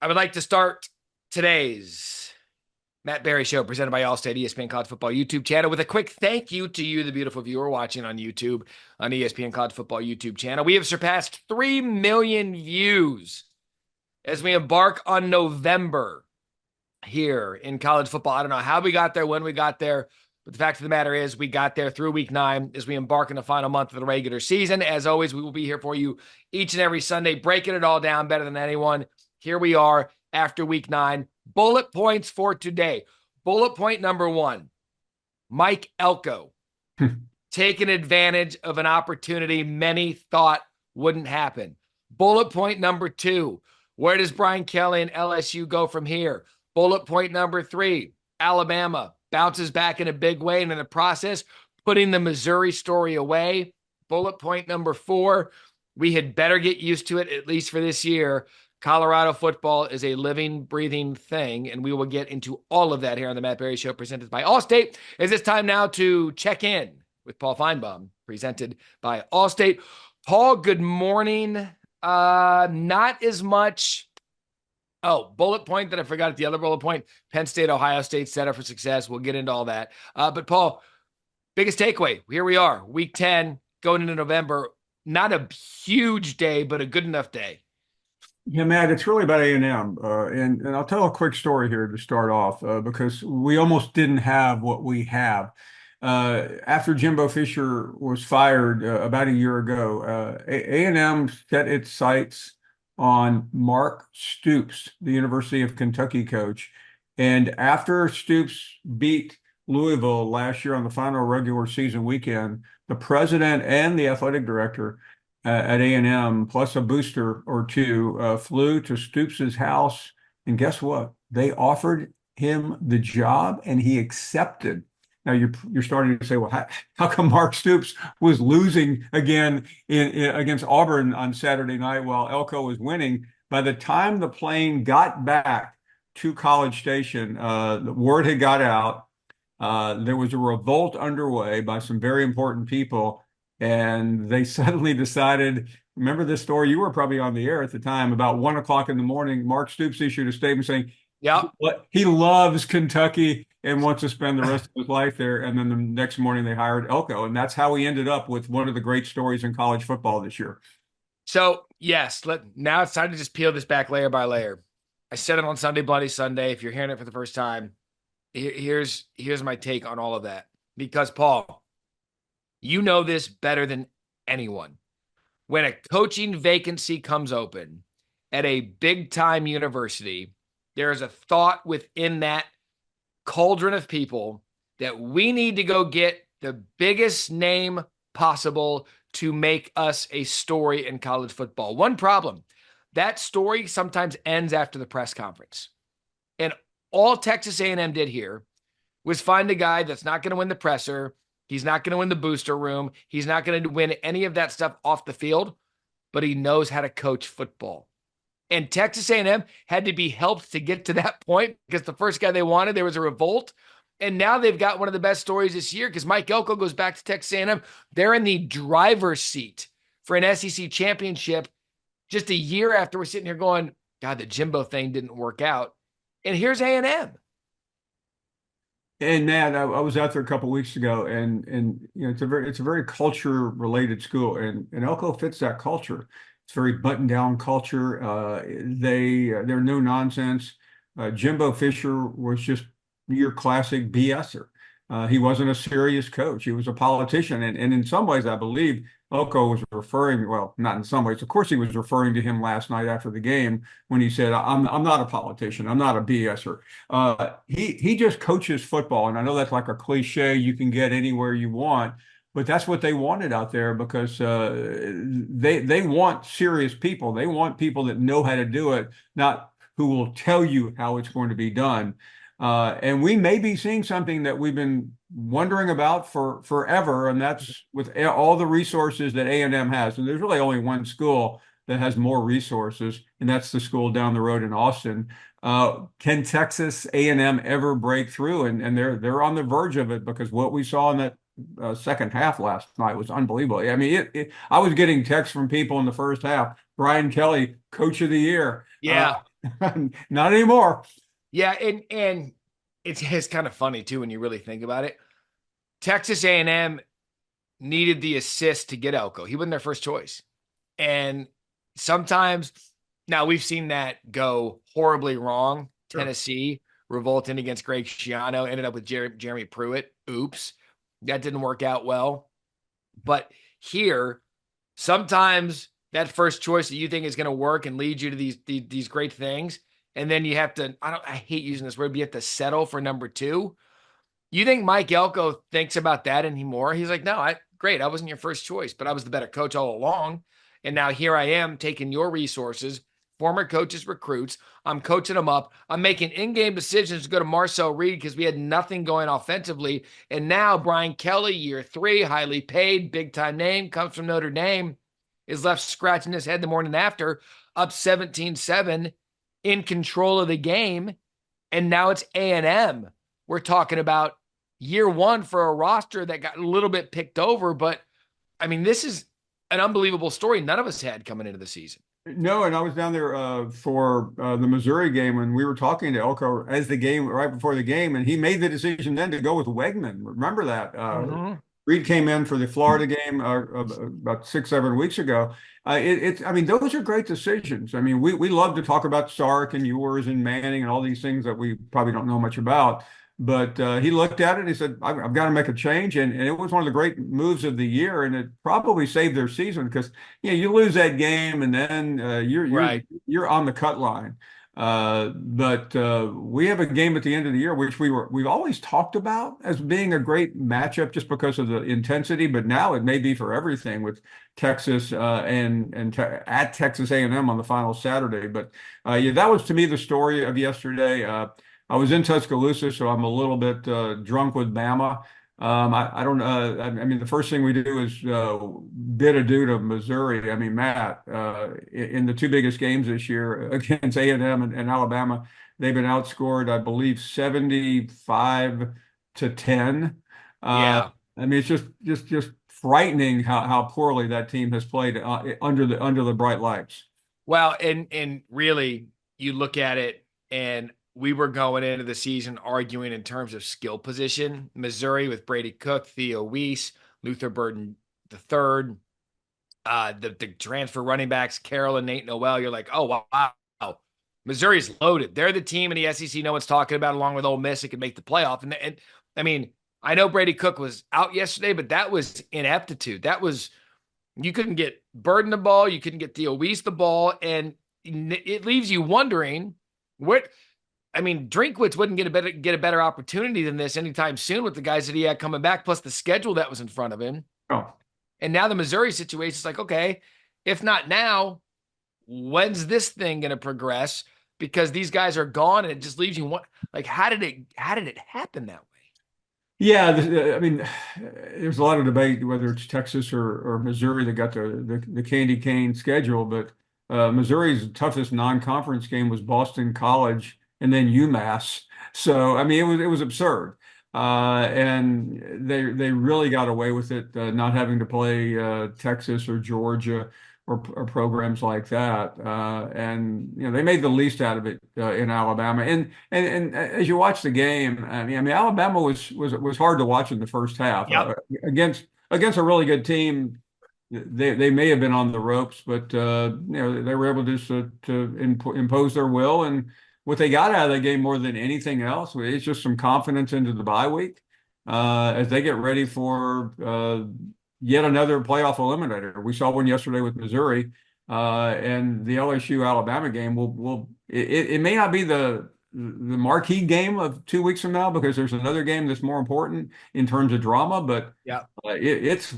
I would like to start today's Matt Barrie Show presented by Allstate ESPN College Football YouTube channel with a quick thank you to you, the beautiful viewer watching on YouTube on ESPN College Football YouTube channel. We have surpassed 3 million views as we embark on November here in college football. I don't know how we got there, when we got there, but the fact of the matter is we got there through week 9 as we embark on the final month of the regular season. As always, we will be here for you each and every Sunday, breaking it all down better than anyone. Here we are after week 9. Bullet points for today. Bullet point number 1, Mike Elko taking advantage of an opportunity many thought wouldn't happen. Bullet point number 2, where does Brian Kelly and LSU go from here? Bullet point number 3, Alabama bounces back in a big way and in the process, putting the Missouri story away. Bullet point number 4, we had better get used to it, at least for this year. Colorado football is a living, breathing thing, and we will get into all of that here on the Matt Barrie Show, presented by Allstate. It's time now to check in with Paul Finebaum, presented by Allstate. Paul, good morning. Not as much. Oh, bullet point that I forgot at the other bullet point. Penn State, Ohio State set up for success. We'll get into all that. But Paul, biggest takeaway. Here we are, week 10, going into November. Not a huge day, but a good enough day. Yeah, Matt, it's really about A&M. And I'll tell a quick story here to start off because we almost didn't have what we have. After Jimbo Fisher was fired about a year ago, A&M set its sights on Mark Stoops, the University of Kentucky coach. And after Stoops beat Louisville last year on the final regular season weekend, the president and the athletic director at A&M, plus a booster or two, flew to Stoops's house. And guess what? They offered him the job and he accepted. Now you're starting to say, well, how come Mark Stoops was losing again against Auburn on Saturday night while Elko was winning? By the time the plane got back to College Station, the word had got out. There was a revolt underway by some very important people. And they suddenly decided, remember this story? You were probably on the air at the time. About 1 o'clock in the morning, Mark Stoops issued a statement saying, Yep. he loves Kentucky and wants to spend the rest of his life there. And then the next morning they hired Elko. And that's how we ended up with one of the great stories in college football this year. So, yes, now it's time to just peel this back layer by layer. I said it on Sunday, Bloody Sunday. If you're hearing it for the first time, here's my take on all of that. Because, Paul, you know this better than anyone. When a coaching vacancy comes open at a big-time university, there is a thought within that cauldron of people that we need to go get the biggest name possible to make us a story in college football. One problem, that story sometimes ends after the press conference. And all Texas A&M did here was find a guy that's not going to win the presser. He's not going to win the booster room. He's not going to win any of that stuff off the field, but he knows how to coach football. And Texas A&M had to be helped to get to that point because the first guy they wanted, there was a revolt. And now they've got one of the best stories this year because Mike Elko goes back to Texas A&M. They're in the driver's seat for an SEC championship just a year after we're sitting here going, God, the Jimbo thing didn't work out. And here's A&M. And Matt, I was out there a couple of weeks ago, and you know it's a very culture related school, and Elko fits that culture. It's very buttoned down culture. They're no nonsense. Jimbo Fisher was just your classic BSer. He wasn't a serious coach. He was a politician, and in some ways, I believe Elko was referring. Well, not in some ways. Of course, he was referring to him last night after the game when he said, "I'm not a politician. I'm not a BSer." He just coaches football, and I know that's like a cliche you can get anywhere you want, but that's what they wanted out there because they want serious people. They want people that know how to do it, not who will tell you how it's going to be done. And we may be seeing something that we've been wondering about for forever, and that's with all the resources that A&M has. And there's really only one school that has more resources, and that's the school down the road in Austin. Can Texas A&M ever break through? And they're on the verge of it because what we saw in that second half last night was unbelievable. I mean, I was getting texts from people in the first half. Brian Kelly, Coach of the Year. Yeah. Not anymore. Yeah, and it's kind of funny too when you really think about it. Texas A&M needed the assist to get Elko. He wasn't their first choice. And sometimes now we've seen that go horribly wrong. Sure. Tennessee revolting against Greg Schiano, ended up with Jeremy Pruitt. Oops. That didn't work out well. But here, sometimes that first choice that you think is going to work and lead you to these great things, and then you have to, I hate using this word, but you have to settle for number two. You think Mike Elko thinks about that anymore? He's like, no, great. I wasn't your first choice, but I was the better coach all along. And now here I am taking your resources, former coaches, recruits. I'm coaching them up. I'm making in-game decisions to go to Marcel Reed because we had nothing going offensively. And now Brian Kelly, year 3, highly paid, big-time name, comes from Notre Dame, is left scratching his head the morning after, up 17-7, in control of the game. And now it's A&M. We're talking about year 1 for a roster that got a little bit picked over. But, I mean, this is an unbelievable story none of us had coming into the season. No, and I was down there for the Missouri game, and we were talking to Elko as the game right before the game, and he made the decision then to go with Wegman. Remember that? Mm-hmm. Reed came in for the Florida game about 6, 7 weeks ago. I mean, those are great decisions. I mean, we love to talk about Sark and Ewers and Manning and all these things that we probably don't know much about. But he looked at it and he said, I've got to make a change. And it was one of the great moves of the year. And it probably saved their season because, you lose that game and then Right. you're on the cut line. But we have a game at the end of the year, which we've always talked about as being a great matchup just because of the intensity. But now it may be for everything with Texas at Texas A&M on the final Saturday. But yeah, that was to me the story of yesterday. I was in Tuscaloosa, so I'm a little bit drunk with Bama. I don't. I mean, the first thing we do is bid adieu to Missouri. I mean, Matt, in the two biggest games this year against A&M and Alabama, they've been outscored, I believe, 75-10. Uh, Yeah. I mean, it's just frightening how poorly that team has played under the bright lights. Well, and really, you look at it, and we were going into the season arguing in terms of skill position. Missouri with Brady Cook, Theo Weiss, Luther Burden the third, the transfer running backs, Carroll and Nate Noel. You're like, oh wow, Missouri's loaded. They're the team in the SEC no one's talking about, along with Ole Miss, that could make the playoff. And I mean, I know Brady Cook was out yesterday, but that was ineptitude. That was you couldn't get Burden the ball, you couldn't get Theo Weiss the ball, and it leaves you wondering what. I mean, Drinkwitz wouldn't get a better opportunity than this anytime soon with the guys that he had coming back, plus the schedule that was in front of him. Oh. And now the Missouri situation is like, okay, if not now, when's this thing going to progress? Because these guys are gone, and it just leaves you like, how did it happen that way? Yeah, I mean, there's a lot of debate whether it's Texas or Missouri that got the candy cane schedule, but Missouri's toughest non-conference game was Boston College and then UMass. So I mean, it was absurd, and they really got away with it, not having to play Texas or Georgia or programs like that, and they made the least out of it in Alabama. And as you watch the game, I mean Alabama was hard to watch in the first half Yep. against a really good team. They may have been on the ropes, but they were able to impose their will. And what they got out of that game more than anything else is just some confidence into the bye week as they get ready for yet another playoff eliminator. We saw one yesterday with Missouri, and the LSU Alabama game it may not be the marquee game of 2 weeks from now because there's another game that's more important in terms of drama, but Yeah. it's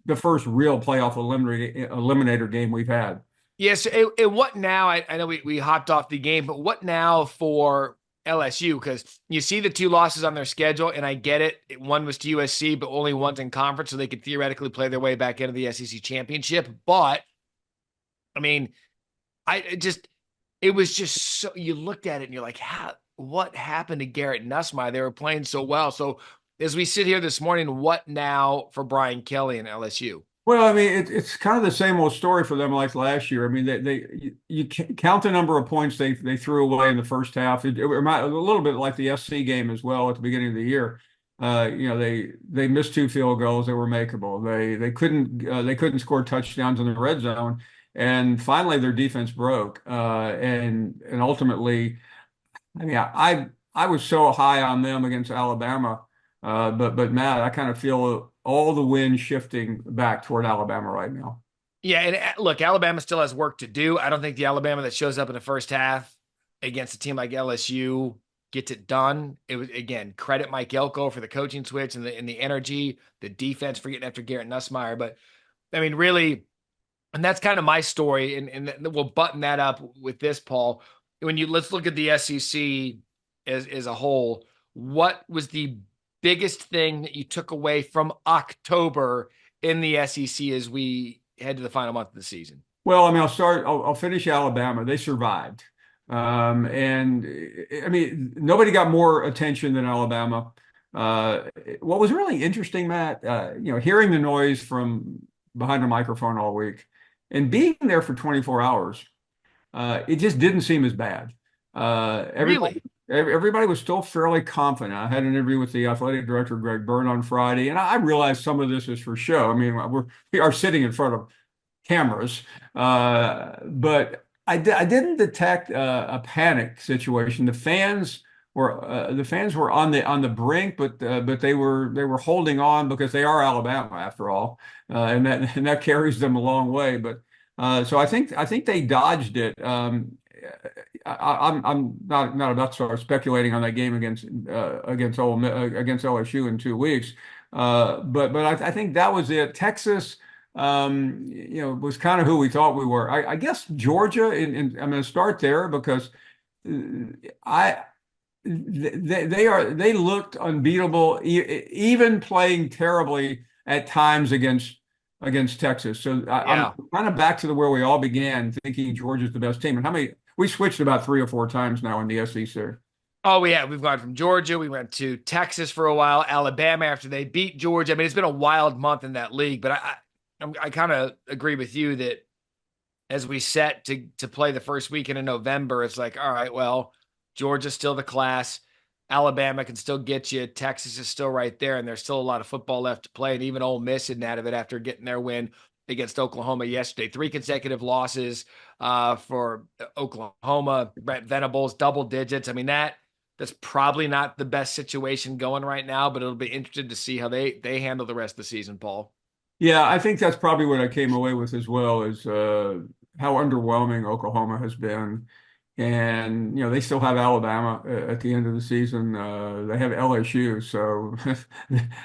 the first real playoff eliminator game we've had. Yes. And what now? I know we hopped off the game, but what now for LSU? Because you see the 2 losses on their schedule, and I get it. One was to USC, but only one's in conference, so they could theoretically play their way back into the SEC championship. But I mean, it was just so you looked at it and you're like, what happened to Garrett Nussmeier? They were playing so well. So as we sit here this morning, what now for Brian Kelly and LSU? Well, I mean, it's kind of the same old story for them like last year. I mean, count the number of points they threw away in the first half. It reminded a little bit like the SC game as well at the beginning of the year. They missed two field goals that were makeable. They couldn't score touchdowns in the red zone, and finally their defense broke. And ultimately, I mean, I was so high on them against Alabama, but Matt, I kind of feel all the wind shifting back toward Alabama right now. Yeah, and look, Alabama still has work to do. I don't think the Alabama that shows up in the first half against a team like LSU gets it done. It was again credit Mike Elko for the coaching switch and the energy, the defense for getting after Garrett Nussmeier. But I mean, really, and that's kind of my story, and we'll button that up with this, Paul. Let's look at the SEC as a whole. What was the biggest thing that you took away from October in the SEC as we head to the final month of the season? Well, I mean, I'll finish Alabama. They survived. And I mean, nobody got more attention than Alabama. What was really interesting, Matt, hearing the noise from behind a microphone all week and being there for 24 hours, it just didn't seem as bad. Everybody, Really? everybody was still fairly confident. I had an interview with the athletic director, Greg Byrne, on Friday, and I realized some of this is for show. I mean, we are sitting in front of cameras. But I didn't detect a panic situation. The fans were on the brink, but they were holding on because they are Alabama after all, and that carries them a long way. But so I think they dodged it. I'm not about to start speculating on that game against LSU in 2 weeks. But I think that was it. Texas was kind of who we thought we were. I guess Georgia, and I'm going to start there because I they looked unbeatable, even playing terribly at times against Texas. So I'm Yeah. kind of back to where we all began, thinking Georgia's the best team. And how many we switched about 3 or 4 times now in the SEC. Oh, yeah. We've gone from Georgia. We went to Texas for a while, Alabama after they beat Georgia. I mean, it's been a wild month in that league, but I kind of agree with you that as we set to play the first weekend in November, it's like, all right, well, Georgia's still the class. Alabama can still get you. Texas is still right there, and there's still a lot of football left to play. And even Ole Miss isn't out of it after getting their win against Oklahoma yesterday. 3 consecutive losses for Oklahoma. Brent Venables, double digits. I mean, that's probably not the best situation going right now, but it'll be interesting to see how they handle the rest of the season, Paul. Yeah, I think that's probably what I came away with as well is how underwhelming Oklahoma has been. And they still have Alabama at the end of the season. They have LSU, so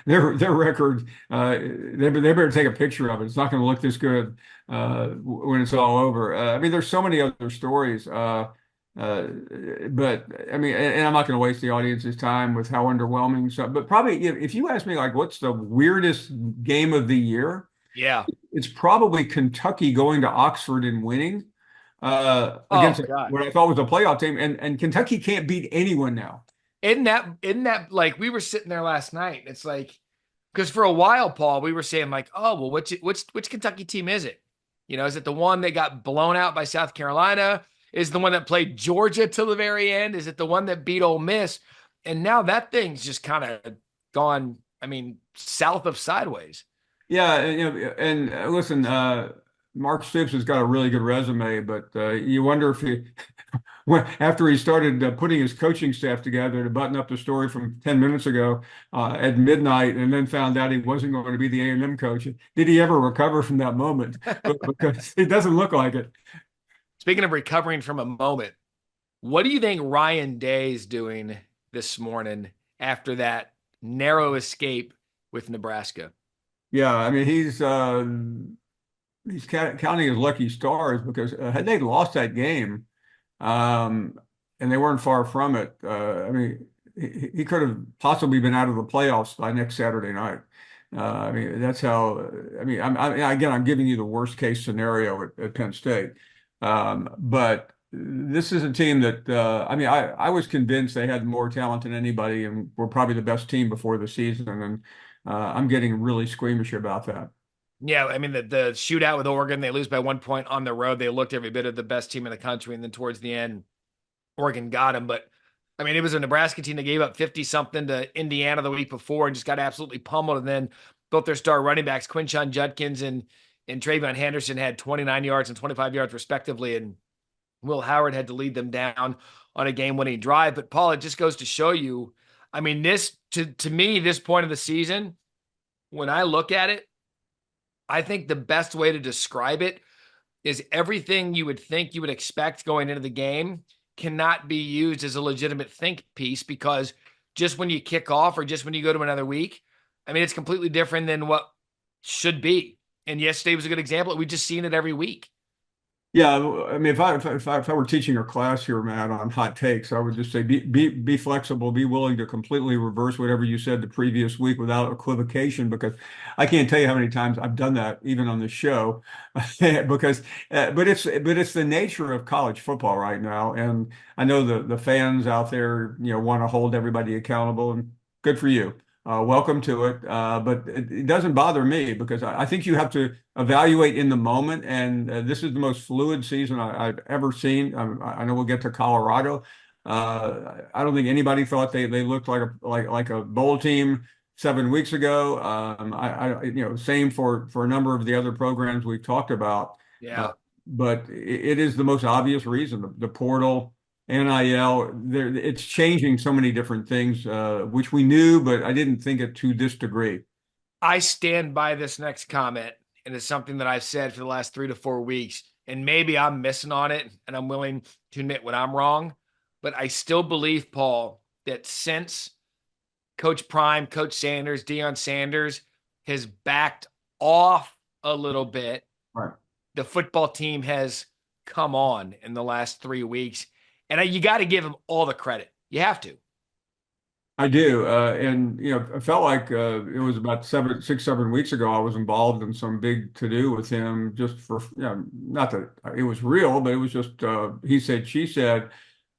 their record. They better take a picture of it. It's not going to look this good when it's all over. I mean, there's so many other stories. But I mean, and I'm not going to waste the audience's time with how underwhelming. So, but probably if you ask me, like, what's the weirdest game of the year? Yeah. It's probably Kentucky going to Oxford and winning Oh against God. what I thought was a playoff team, and Kentucky can't beat anyone now. Isn't that like we were sitting there last night? It's like because for a while, Paul, we were saying like, oh well, which Kentucky team is it? Is it the one that got blown out by South Carolina? Is it the one that played Georgia till the very end? Is it the one that beat Ole Miss? And now that thing's just kind of gone. I mean, south of sideways. Yeah, and listen, Mark Stoops has got a really good resume, but you wonder if he, after he started putting his coaching staff together to button up the story from 10 minutes ago at midnight, and then found out he wasn't going to be the A&M coach, did he ever recover from that moment? Because it doesn't look like it. Speaking of recovering from a moment, what do you think Ryan Day is doing this morning after that narrow escape with Nebraska? Yeah, I mean he's counting his lucky stars because had they lost that game, and they weren't far from it, I mean he could have possibly been out of the playoffs by next Saturday night. I mean that's how. I mean again I'm giving you the worst case scenario at Penn State, but this is a team that I mean I was convinced they had more talent than anybody and were probably the best team before the season, and I'm getting really squeamish about that. Yeah, I mean the shootout with Oregon, they lose by 1 point on the road. They looked every bit of the best team in the country, and then towards the end, Oregon got them. But I mean, it was a Nebraska team that gave up 50 something to Indiana the week before and just got absolutely pummeled. And then both their star running backs, Quinshon Judkins and Travion Henderson, had 29 yards and 25 yards respectively, and Will Howard had to lead them down on a game-winning drive. But Paul, it just goes to show you, I mean, this to me, this point of the season, when I look at it, I think the best way to describe it is everything you would think you would expect going into the game cannot be used as a legitimate think piece, because just when you kick off or just when you go to another week, I mean, it's completely different than what should be. And yesterday was a good example. We've just seen it every week. Yeah, I mean, if I were teaching a class here, Matt, on hot takes, I would just say be flexible, be willing to completely reverse whatever you said the previous week without equivocation, because I can't tell you how many times I've done that, even on the show, because but it's the nature of college football right now, and I know the fans out there, want to hold everybody accountable, and good for you. Welcome to it. But it doesn't bother me, because I think you have to evaluate in the moment. And this is the most fluid season I've ever seen. I know we'll get to Colorado. I don't think anybody thought they looked like a bowl team 7 weeks ago. Same for a number of the other programs we've talked about. Uh, Yeah. but it is the most obvious reason, the portal. NIL, it's changing so many different things, which we knew, but I didn't think it to this degree. I stand by this next comment, and it's something that I've said for the last 3 to 4 weeks. And maybe I'm missing on it, and I'm willing to admit when I'm wrong. But I still believe, Paul, that since Coach Prime, Coach Sanders, Deion Sanders has backed off a little bit, Right. the football team has come on in the last 3 weeks. And you got to give them all the credit. You have to. I do. And, I felt like it was about 6, 7 weeks ago, I was involved in some big to-do with him, just for, not that it was real, but it was just he said, she said.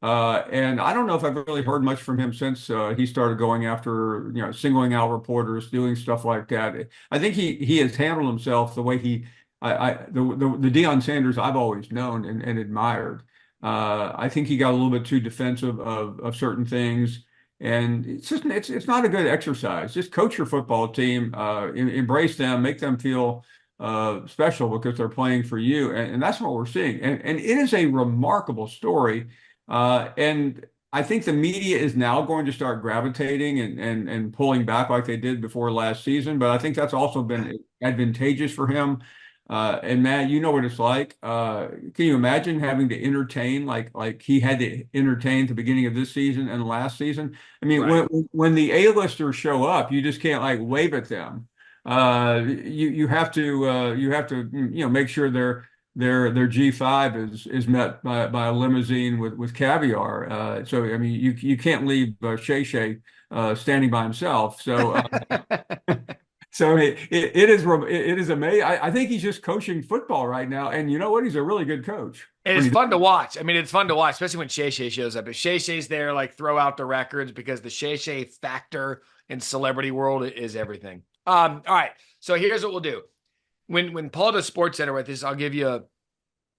And I don't know if I've really heard much from him since he started going after, singling out reporters, doing stuff like that. I think he has handled himself the way the Deion Sanders I've always known and admired. I think he got a little bit too defensive of certain things, and it's not a good exercise. Just coach your football team, embrace them, make them feel special because they're playing for you, and that's what we're seeing. And it is a remarkable story. And I think the media is now going to start gravitating and pulling back like they did before last season. But I think that's also been advantageous for him. And Matt, you know what it's like. Can you imagine having to entertain like he had to entertain at the beginning of this season and last season? I mean, Right. when the A-listers show up, you just can't like wave at them. You have to make sure their G5 is met by a limousine with caviar. So I mean, you can't leave Shay Shay standing by himself. So it is amazing. I think he's just coaching football right now, and you know what? He's a really good coach. And it's fun to watch. I mean, it's fun to watch, especially when Shay Shay shows up. If Shay Shay's there, like throw out the records, because the Shay Shay factor in celebrity world is everything. All right. So here's what we'll do. When Paul does Sports Center with this, I'll give you a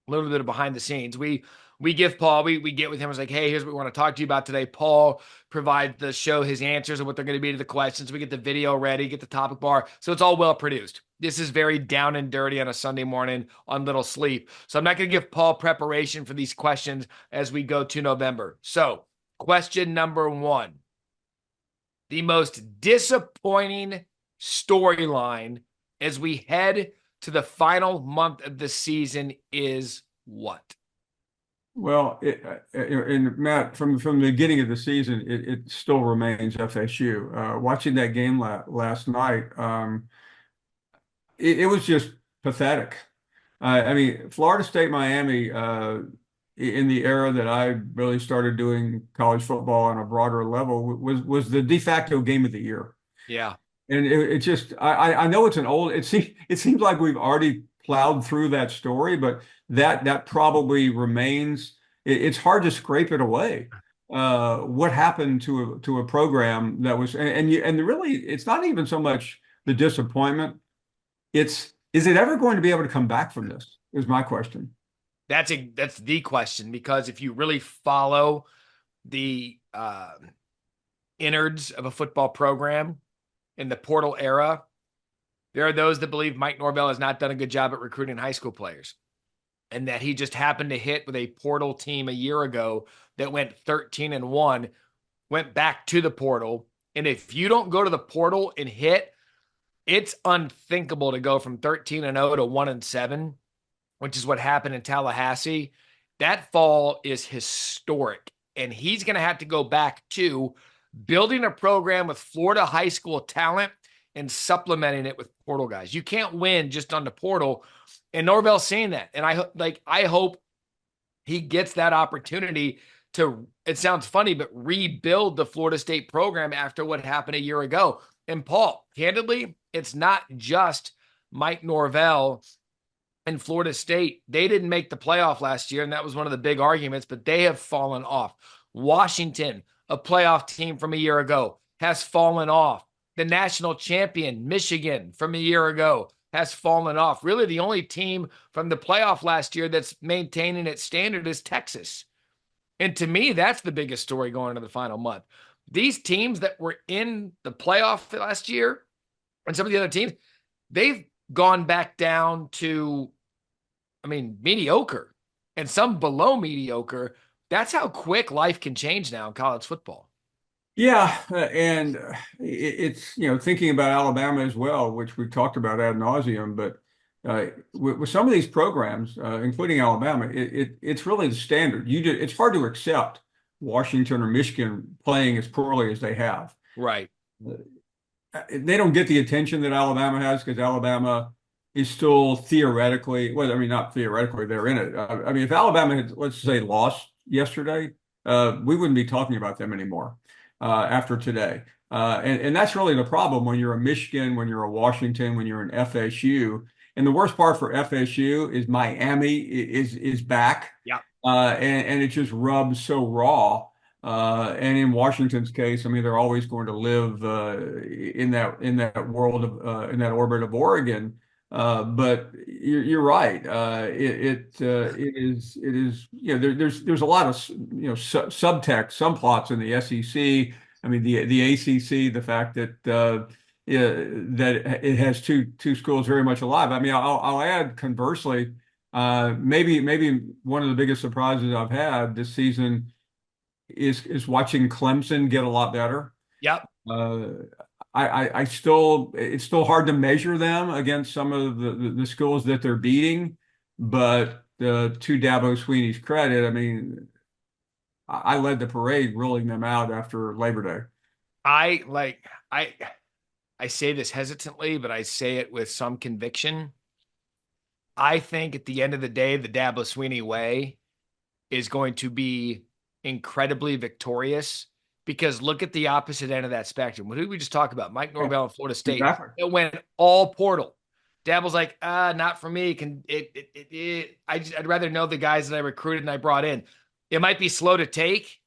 little bit of behind the scenes. We give Paul, we get with him. It's like, hey, here's what we want to talk to you about today. Paul provides the show his answers and what they're going to be to the questions. We get the video ready, get the topic bar. So it's all well produced. This is very down and dirty on a Sunday morning on little sleep. So I'm not going to give Paul preparation for these questions as we go to November. So question number one, the most disappointing storyline as we head to the final month of the season is what? Well, and Matt, from the beginning of the season, it still remains FSU. Watching that game last night, it was just pathetic. I mean, Florida State, Miami, in the era that I really started doing college football on a broader level, was the de facto game of the year. Yeah. And it just, I know it's an old, it seems like we've already plowed through that story, but that probably remains. It's hard to scrape it away. What happened to a program that was, and really, it's not even so much the disappointment. It's Is it ever going to be able to come back from this? Is my question. That's the question, because if you really follow the innards of a football program in the portal era, there are those that believe Mike Norvell has not done a good job at recruiting high school players, and that he just happened to hit with a portal team a year ago that went 13-1, went back to the portal. And if you don't go to the portal and hit, it's unthinkable to go from 13-0 to 1-7, which is what happened in Tallahassee. That fall is historic. And he's going to have to go back to building a program with Florida high school talent and supplementing it with portal guys. You can't win just on the portal. And Norvell's seeing that. And I hope he gets that opportunity to, it sounds funny, but rebuild the Florida State program after what happened a year ago. And Paul, candidly, it's not just Mike Norvell and Florida State. They didn't make the playoff last year, and that was one of the big arguments, but they have fallen off. Washington, a playoff team from a year ago, has fallen off. The national champion, Michigan, from a year ago, has fallen off. Really, the only team from the playoff last year that's maintaining its standard is Texas. And to me, that's the biggest story going into the final month. These teams that were in the playoff last year and some of the other teams, they've gone back down to, mediocre, and some below mediocre. That's how quick life can change now in college football. Yeah, and it's, thinking about Alabama as well, which we've talked about ad nauseum, but with some of these programs, including Alabama, it's really the standard. It's hard to accept Washington or Michigan playing as poorly as they have. Right. They don't get the attention that Alabama has because Alabama is still theoretically, well, not theoretically, they're in it. If Alabama had, let's say, lost yesterday, we wouldn't be talking about them anymore after today. And that's really the problem when you're a Michigan, when you're a Washington, when you're an FSU. And the worst part for FSU is Miami is back. Yeah. And it just rubs so raw. And in Washington's case, they're always going to live in that world of in that orbit of Oregon. But you're right. It is there's a lot of subtext, subplots in the SEC. The ACC, the fact that that it has two schools very much alive. I'll add conversely, maybe one of the biggest surprises I've had this season is watching Clemson get a lot better. Yep. I still, it's still hard to measure them against some of the schools that they're beating, but to Dabo Swinney's credit, I led the parade ruling them out after Labor Day. I say this hesitantly, but I say it with some conviction. I think at the end of the day, the Dabo Swinney way is going to be incredibly victorious, because look at the opposite end of that spectrum. What did we just talk about? Mike Norvell and Florida State. Exactly. It went all portal. Dabo's like, not for me. I'd rather know the guys that I recruited and I brought in. It might be slow to take,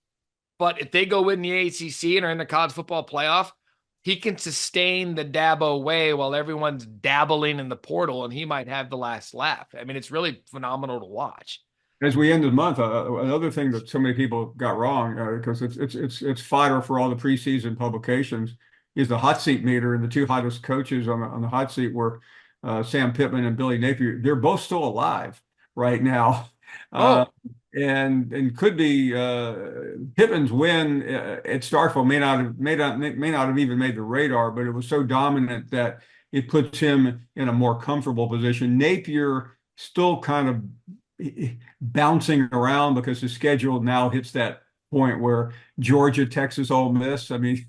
but if they go win the ACC and are in the college football playoff, he can sustain the Dabo way while everyone's dabbling in the portal, and he might have the last laugh. It's really phenomenal to watch. As we end the month, another thing that so many people got wrong, because it's fodder for all the preseason publications, is the hot seat meter, and the two hottest coaches on the hot seat were Sam Pittman and Billy Napier. They're both still alive right now, and could be Pittman's win at Starkville may not have even made the radar, but it was so dominant that it puts him in a more comfortable position. Napier still kind of bouncing around because the schedule now hits that point where Georgia, Texas, Ole Miss. Fairly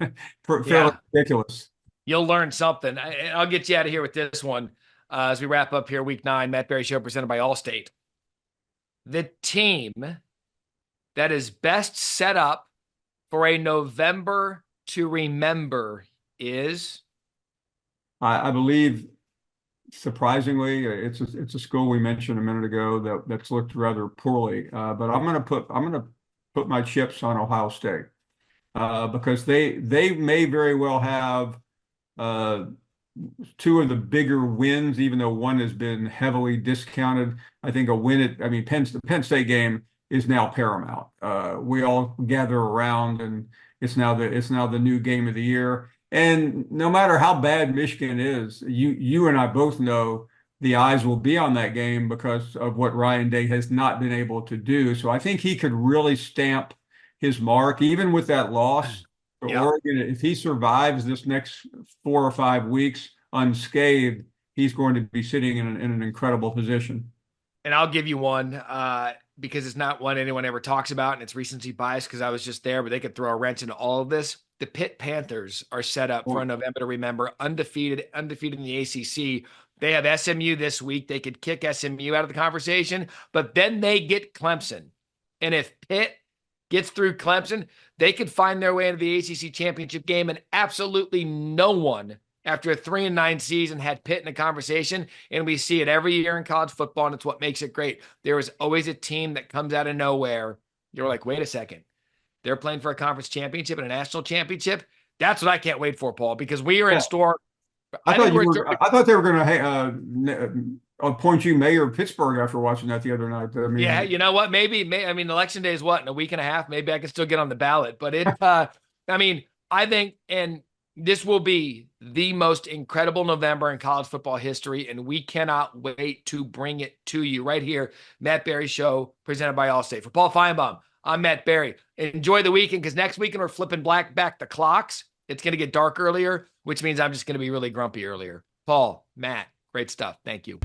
ridiculous. You'll learn something. I'll get you out of here with this one as we wrap up here, Week 9. Matt Barrie Show presented by Allstate. The team that is best set up for a November to remember is, I believe, surprisingly, it's a school we mentioned a minute ago that's looked rather poorly. But I'm gonna put my chips on Ohio State because they may very well have two of the bigger wins, even though one has been heavily discounted. I think a win at, I mean, the Penn State game is now paramount. We all gather around, and it's now the new game of the year. And no matter how bad Michigan is, you and I both know the eyes will be on that game because of what Ryan Day has not been able to do. So I think he could really stamp his mark, even with that loss to Yeah. Oregon. If he survives this next 4 or 5 weeks unscathed, he's going to be sitting in an incredible position. And I'll give you one because it's not one anyone ever talks about, and it's recency bias because I was just there, but they could throw a wrench into all of this. The Pitt Panthers are set up for a November to remember, undefeated in the ACC. They have SMU this week. They could kick SMU out of the conversation, but then they get Clemson. And if Pitt gets through Clemson, they could find their way into the ACC championship game, and absolutely no one after a 3-9 season had Pitt in a conversation. And we see it every year in college football, and it's what makes it great. There is always a team that comes out of nowhere. You're like, wait a second. They're playing for a conference championship and a national championship. That's what I can't wait for, Paul, because we are in store. I thought they were going to appoint you mayor of Pittsburgh after watching that the other night. I mean, yeah, you know what? Maybe. I mean, election day is what, in a week and a half? Maybe I can still get on the ballot. But I mean, I think, and this will be the most incredible November in college football history, and we cannot wait to bring it to you right here. Matt Barrie Show, presented by Allstate. For Paul Finebaum, I'm Matt Barrie. Enjoy the weekend, because next weekend we're flipping back the clocks. It's going to get dark earlier, which means I'm just going to be really grumpy earlier. Paul, Matt, great stuff. Thank you.